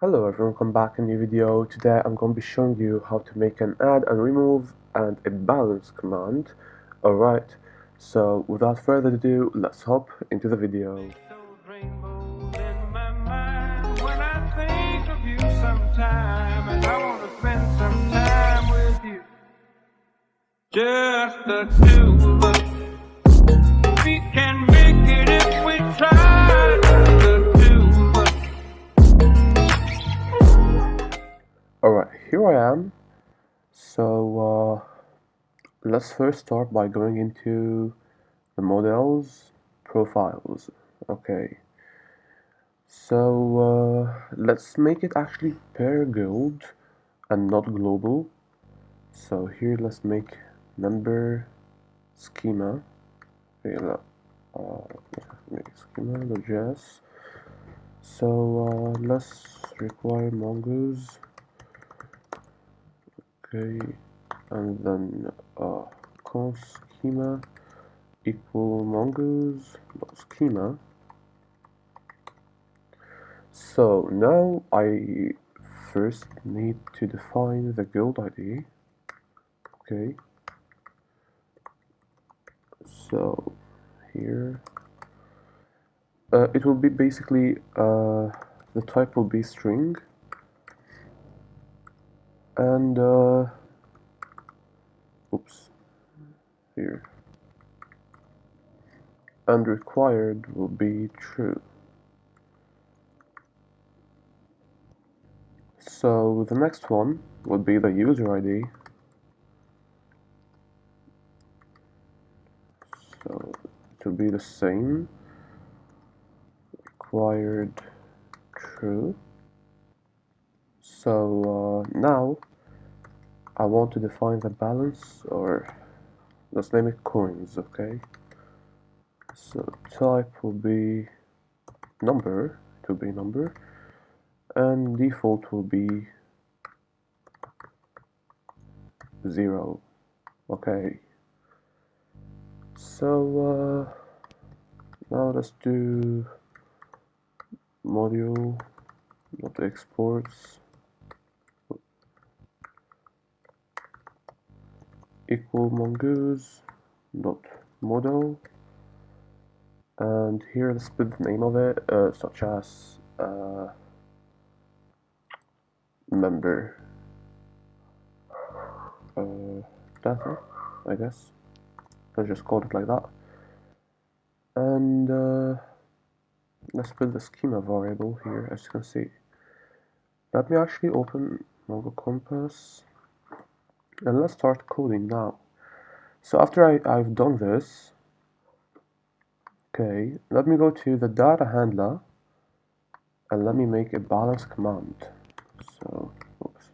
Hello everyone, welcome back in a new video. Today I'm going to be showing you how to make an add and remove and a balance command. Alright, so without further ado, let's hop into the video. Just the two of us. We can make it if we try. Just the two of us. Alright, here I am. So let's first start by going into the models profiles. Okay, so let's make it actually per guild and not global. So here let's make member schema. Okay, make schema.js. So let's require mongoose. Okay, and then const schema equal mongoose schema. So now I first need to define the guild ID. Okay, so here it will be basically the type will be string, and oops, here, and required will be true. So the next one would be the user ID. So it will be the same, required true. So now I want to define the balance, or let's name it coins. Okay, so type will be number, it will be number, and default will be 0. Okay, so now let's do module not exports equal mongoose dot model, and here let's put the name of it, such as member data, I guess. Let's just call it like that. And let's put the schema variable here, as you can see. Let me actually open Mongo Compass and let's start coding now. So after I've done this, okay, let me go to the data handler and let me make a balance command. So, oops.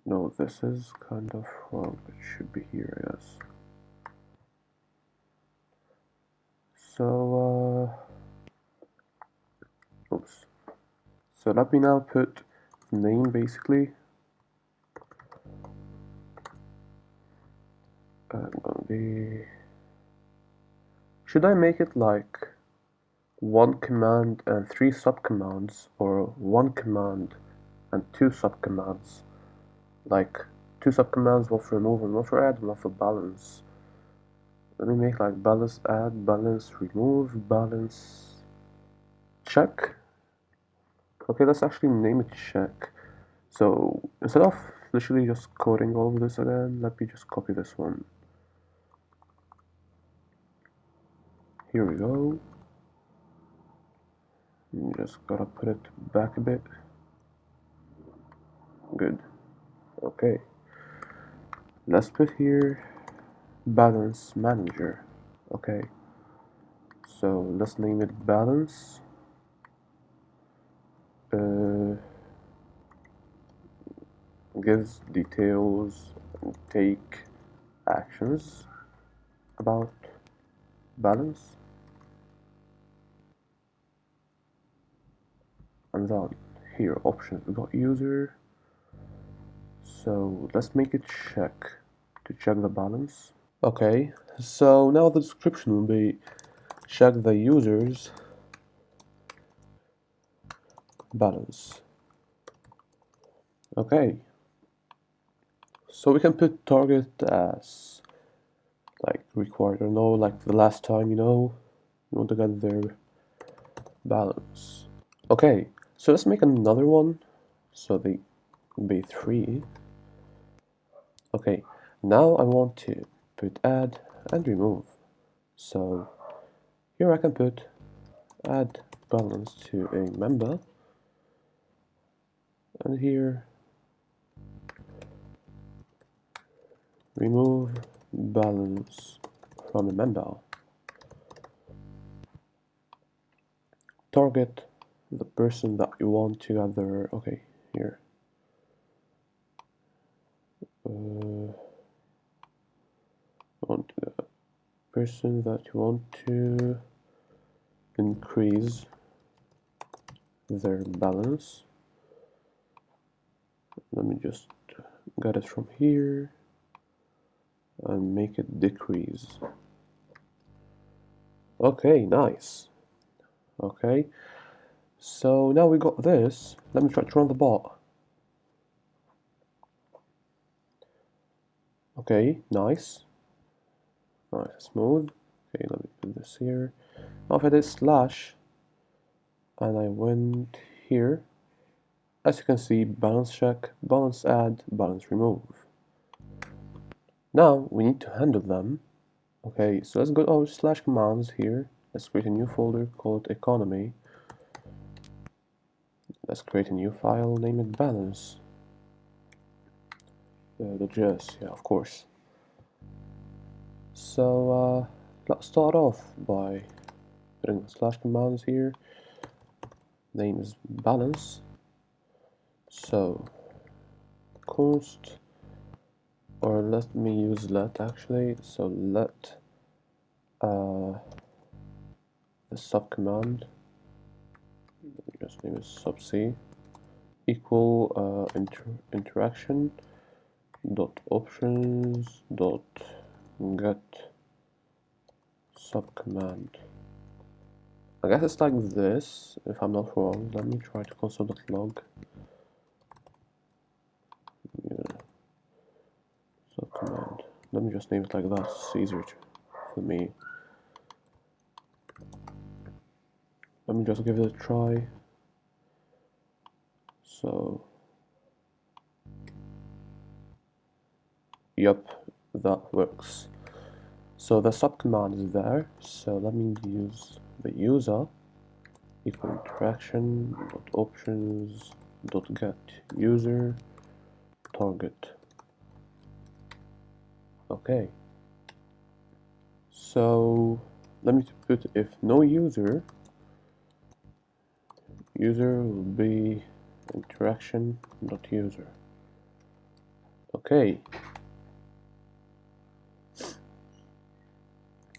No, this is kind of wrong. It should be here, yes. So, oops. So let me now put the name basically. Gonna be. Should I make it like one command and 3 subcommands, or one command and 2 subcommands? Like 2 subcommands, one for remove and one for add and one for balance. Let me make like balance add, balance remove, balance check. Okay, let's actually name it check. So instead of literally just coding all of this again, let me just copy this one. Here we go. Just gotta put it back a bit. Good. Okay. Let's put here balance manager. Okay. So let's name it balance. Gives details and take actions about balance. And then here options, we got user. So let's make it check to check the balance. Okay, so now the description will be check the users balance. Okay, so we can put target as like required or no, like the last time, you know, you want to get their balance. Okay, so let's make another one. So the V3. Okay, now I want to put add and remove. So here I can put add balance to a member, and here remove balance from a member. Target the person that you want to gather. Okay, here. Want the person that you want to increase their balance. Let me just get it from here and make it decrease. Okay, nice. Okay, so now we got this. Let me try to run the bot. Okay, nice. Nice, smooth. Okay, let me put this here. Now if I did slash and I went here, as you can see, balance check, balance add, balance remove. Now we need to handle them. Okay, so let's go to our slash commands here. Let's create a new folder, call it economy. Let's create a new file, name it balance. .js, yeah, of course. So let's start off by putting the slash commands here. Name is balance. So const, or let me use let actually. So let the sub command, just name is subc, equal interaction dot options dot get subcommand. I guess it's like this, if I'm not wrong. Let me try to console.log. Yeah. Subcommand. Let me just name it like that, it's easier for me. Let me just give it a try. So, yep, that works. So the subcommand is there, so let me use the user equal interaction dot options dot get user target. Okay, so let me put if no user will be interaction dot user. Okay,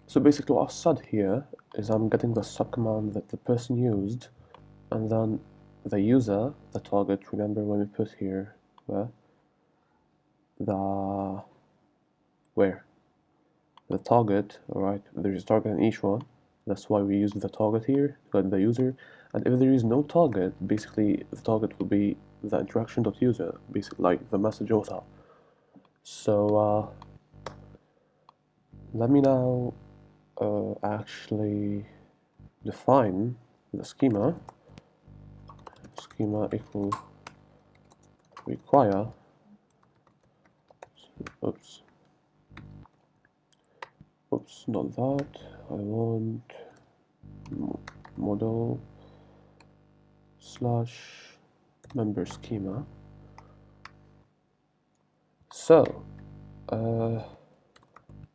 so basically what I've said here is I'm getting the subcommand that the person used, and then the user, the target. Remember when we put here the target, alright, there's a target in each one. That's why we use the target here, got the user. And if there is no target, basically the target will be the interaction.user, basically like the message author. So let me now actually define the schema equal require, oops, not that, I want model slash member schema. So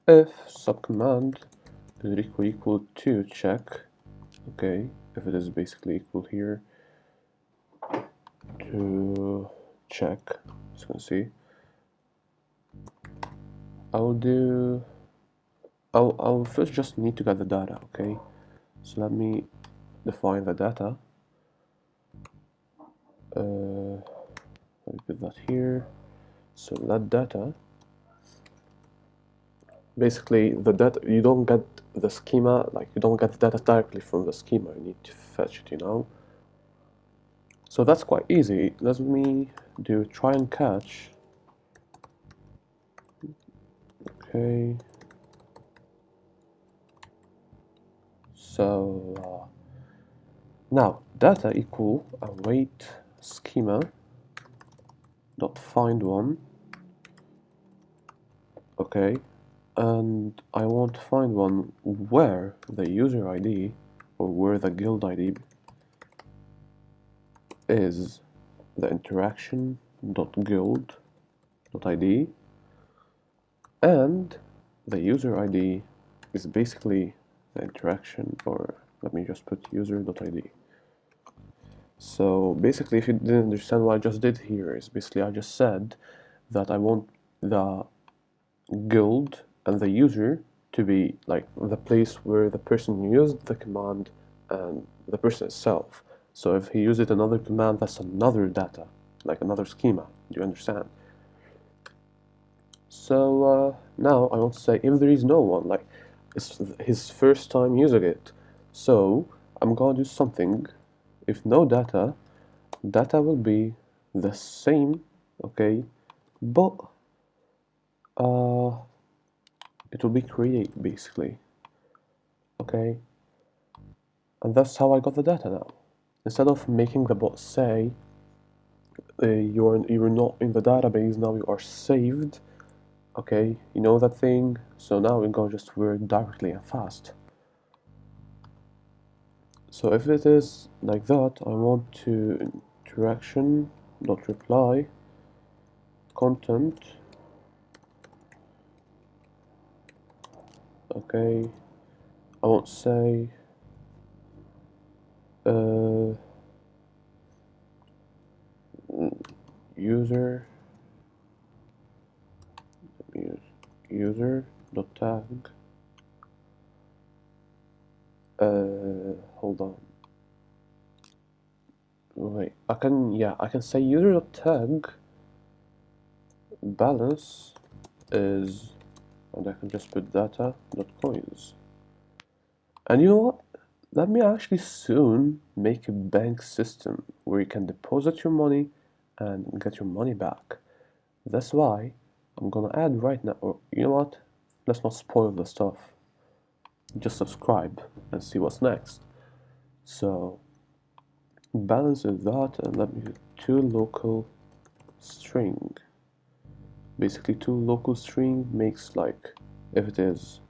if subcommand is equal to check, okay, if it is basically equal here to check, as you can see, I'll first just need to get the data, okay? So let me define the data. Let me put that here. So let data, basically the data, you don't get the schema, like you don't get the data directly from the schema, you need to fetch it, you know? So that's quite easy. Let me do try and catch. Okay. So now data equal await schema dot find one. Okay, and I want to find one where the user ID or where the guild ID is the interaction dot guild dot ID, and the user ID is basically the interaction, or let me just put user dot ID. So basically, if you didn't understand what I just did here, is basically I just said that I want the guild and the user to be like the place where the person used the command and the person itself. So if he used another command, that's another data, like another schema. Do you understand? So now I want to say if there is no one, like it's his first time using it. So I'm gonna do something. If no data, data will be the same, okay, but it will be create basically, okay, and that's how I got the data now. Instead of making the bot say you're not in the database, now you are saved, okay, you know that thing. So now we're gonna just work directly and fast. So if it is like that, I want to interaction dot reply content, okay, I won't say user user dot tag, hold on, wait, I can say user dot tag balance is, and I can just put data dot coins. And you know what, let me actually soon make a bank system where you can deposit your money and get your money back. That's why I'm gonna add right now, or you know what, let's not spoil the stuff, just subscribe and see what's next. So balance is that, and let me do two local string. Basically two local string makes, like, if it is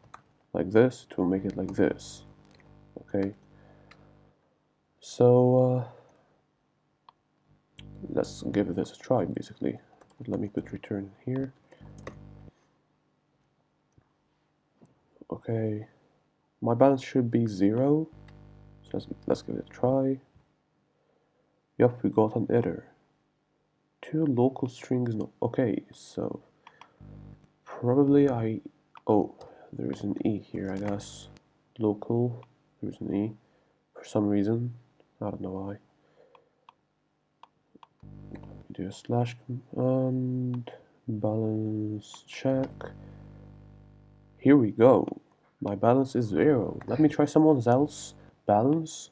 like this, it will make it like this, okay. So let's give this a try basically. Let me put return here. Okay, my balance should be 0, so let's give it a try. Yep, we got an error. Two local strings, no. Okay, so probably oh, there is an E here, I guess. Local, there's an E for some reason, I don't know why. Do a slash command, balance check. Here we go. My balance is 0. Let me try someone else balance.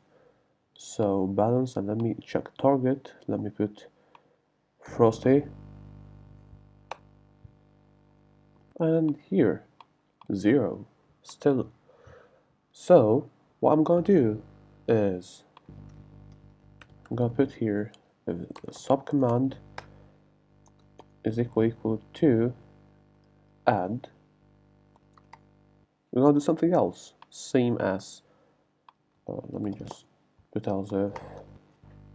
So balance, and let me check target. Let me put Frosty. And here, 0. Still. So what I'm gonna do is I'm gonna put here the sub command is equal to add. We're gonna do something else, same as let me just put as if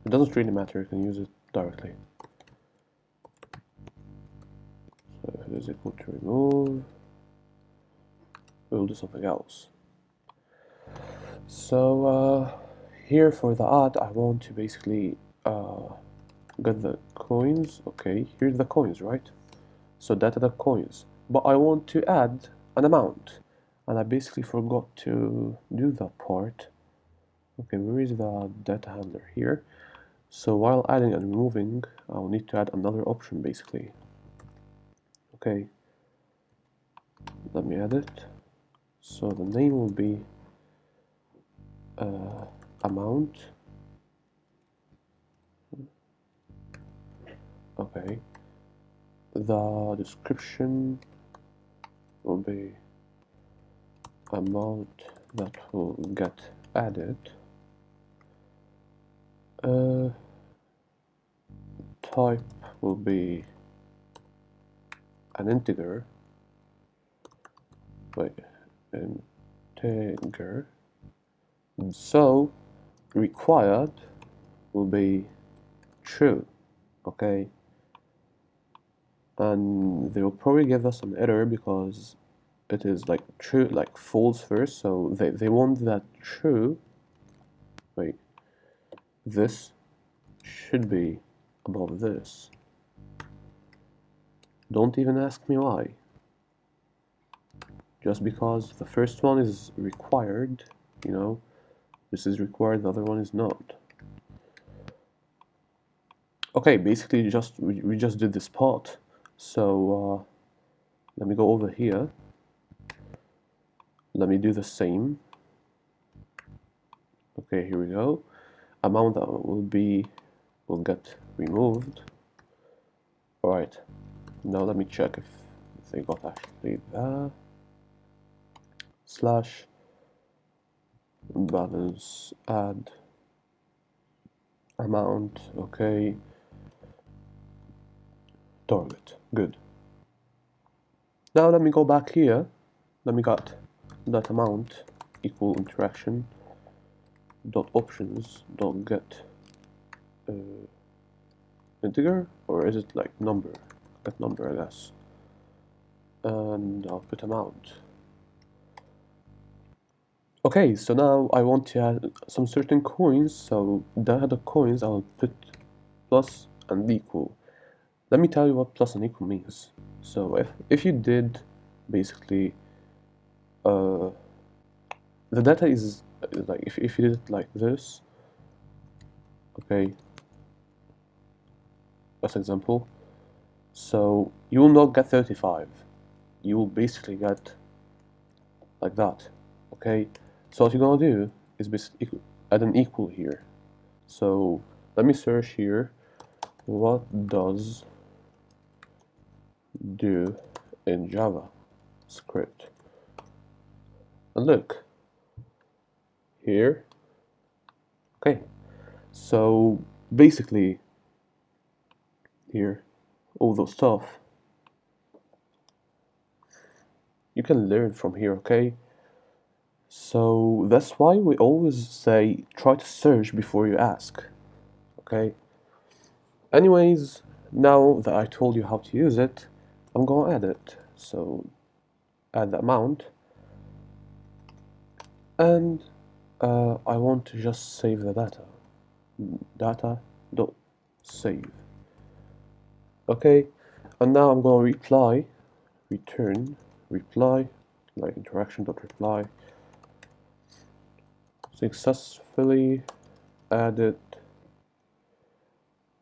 it doesn't really matter, you can use it directly. So if it is equal to remove, we'll do something else. So here for the add, I want to basically get the coins. Okay, here's the coins, right? So data the coins, but I want to add an amount, and I basically forgot to do that part. Okay, where is the data handler here? So while adding and removing, I'll need to add another option basically. Okay, let me add it. So the name will be amount. Okay, the description will be amount that will get added. Type will be an integer. Wait, integer. So required will be true. Okay, and they will probably give us an error because it is like true, like false first, so they want that true. Wait, this should be above this. Don't even ask me why. Just because the first one is required, you know, this is required, the other one is not. Okay, basically we just did this part. So let me go over here. Let me do the same. Okay, here we go. Amount that will get removed. Alright, now let me check if they got actually that. Slash balance add amount. Okay, target. Good. Now let me go back here. Let me get that amount equal interaction dot options dot get integer, or is it like number? Get number, I guess. And I'll put amount. Okay, so now I want to add some certain coins, so data coins I'll put plus and equal. Let me tell you what plus and equal means. So if you did basically the data is like if you did it like this, okay, as an example, so you will not get 35, you will basically get like that. Okay, so what you're gonna do is basically add an equal here. So let me search here, what does do in JavaScript, and look here. Okay, so basically here, all those stuff you can learn from here. Okay, so that's why we always say try to search before you ask. Okay, anyways, now that I told you how to use it, I'm gonna add it. So add the amount, and I want to just save the data dot save. Okay, and now I'm gonna return reply, like interaction dot reply, successfully added.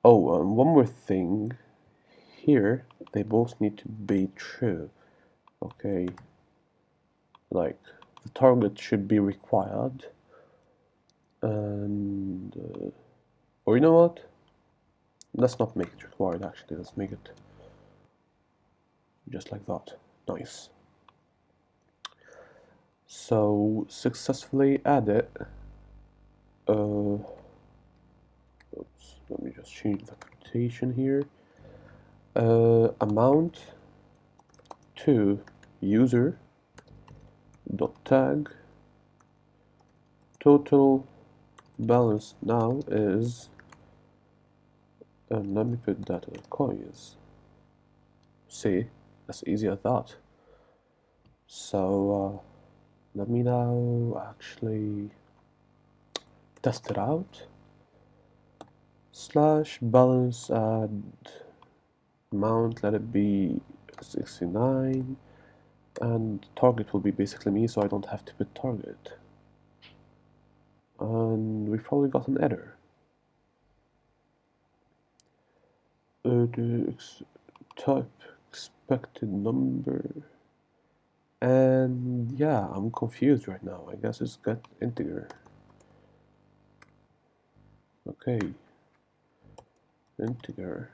Oh, and one more thing here, they both need to be true. Okay, like the target should be required, and or you know what, let's not make it required. Actually, let's make it just like that. Nice. So successfully added. Oops, let me just change the quotation here. Amount to user dot tag total balance now is, and let me put that in coins. See, as easy as that. So let me now actually test it out. Slash balance add amount, let it be 69, and target will be basically me, so I don't have to put target. And we probably got an error. Type expected number, and yeah, I'm confused right now. I guess it's get integer. Okay, integer.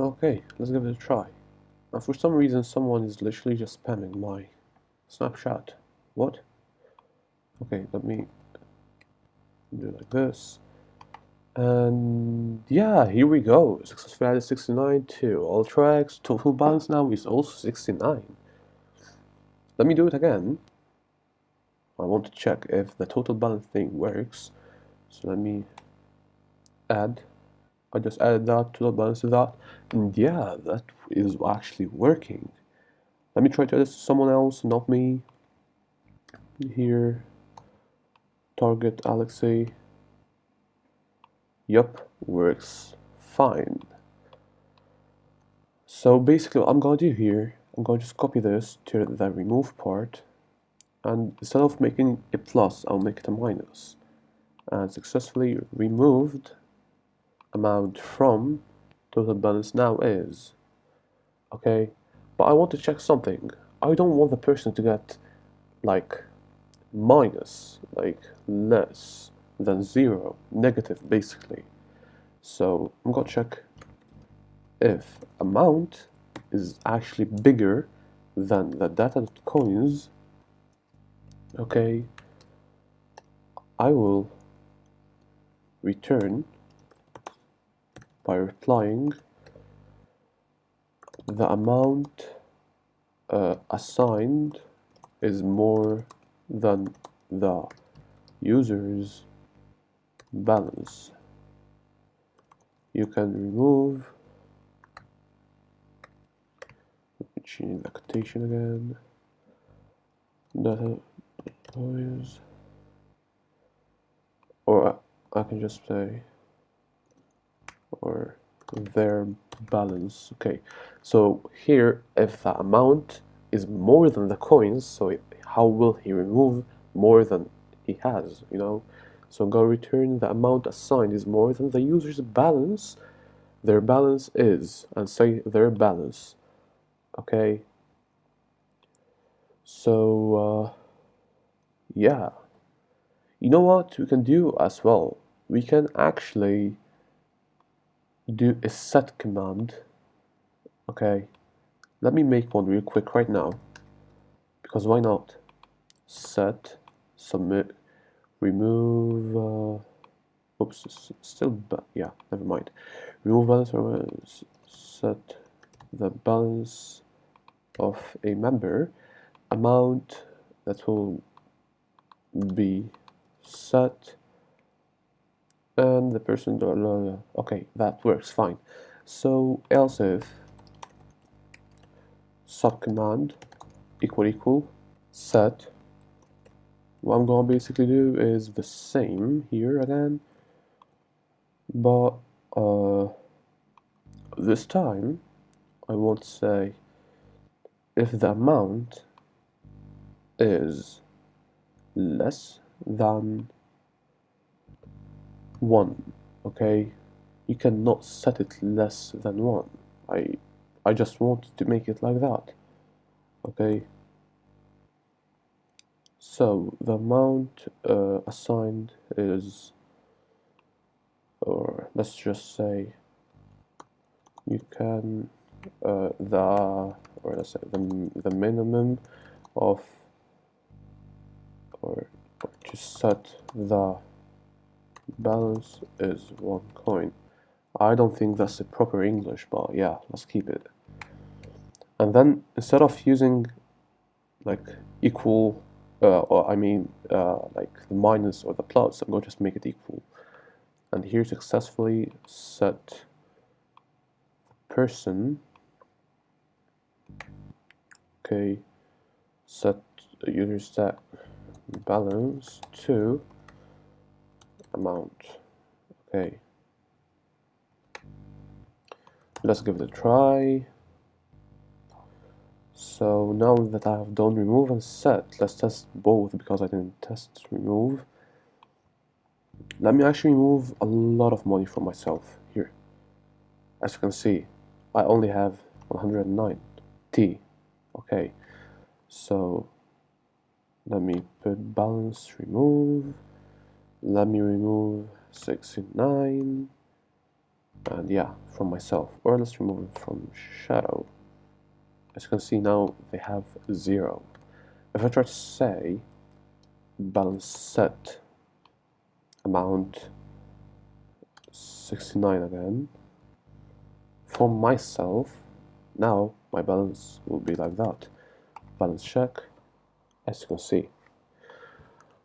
Okay, let's give it a try. And for some reason, someone is literally just spamming my snapshot. What? Okay, let me do like this. And yeah, here we go. Successfully added 69 to UltraX. Total balance now is also 69. Let me do it again. I want to check if the total balance thing works. So let me add. I just added that, total balance to that. And yeah, that is actually working. Let me try to add this to someone else, not me. Here, target Alexei. Yup, works fine. So basically what I'm gonna do here, I'm gonna just copy this to the remove part, and instead of making a plus, I'll make it a minus. And successfully removed amount from total balance now is, okay, but I want to check something. I don't want the person to get like minus, like less than zero, negative basically. So I'm gonna check if amount is actually bigger than the data.coins. Okay, I will return by replying the amount assigned is more than the user's balance. You can remove, change the quotation again, data coins, or I can just say, or their balance. Okay, so here if the amount is more than the coins, so how will he remove more than he has, you know? So go return the amount assigned is more than the user's balance, their balance is, and say their balance. Okay, so yeah, you know what we can do as well? We can actually do a set command. Okay, let me make one real quick right now, because why not? Set, submit, remove, oops, still, yeah, never mind. Remove balance, or set the balance of a member, amount that will be set, and the person, okay, that works fine. So else if subcommand equal set, what I'm gonna basically do is the same here again, but this time I want to say if the amount is less than 1, okay, you cannot set it less than 1. I just wanted to make it like that, okay. So the amount assigned is, or let's just say you can or let's say the minimum of, or to set the balance is 1 coin. I don't think that's the proper English, but yeah, let's keep it. And then instead of using like equal, or I mean like the minus or the plus, I'm going to just make it equal. And here successfully set person, okay, set user stat balance to amount. Okay, let's give it a try. So now that I have done remove and set, let's test both because I didn't test remove. Let me actually remove a lot of money from myself here. As you can see, I only have 109 T. Okay, so let me put balance remove. Let me remove 69. And yeah, from myself. Or let's remove it from shadow. As you can see now, they have 0. If I try to say balance set amount 69 again, for myself, now my balance will be like that. Balance check, as you can see.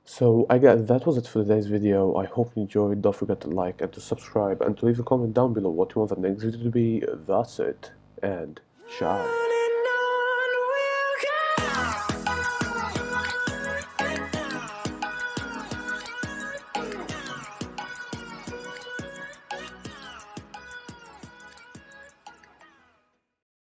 So I guess that was it for today's video. I hope you enjoyed. Don't forget to like and to subscribe and to leave a comment down below what you want the next video to be. That's it, and ciao.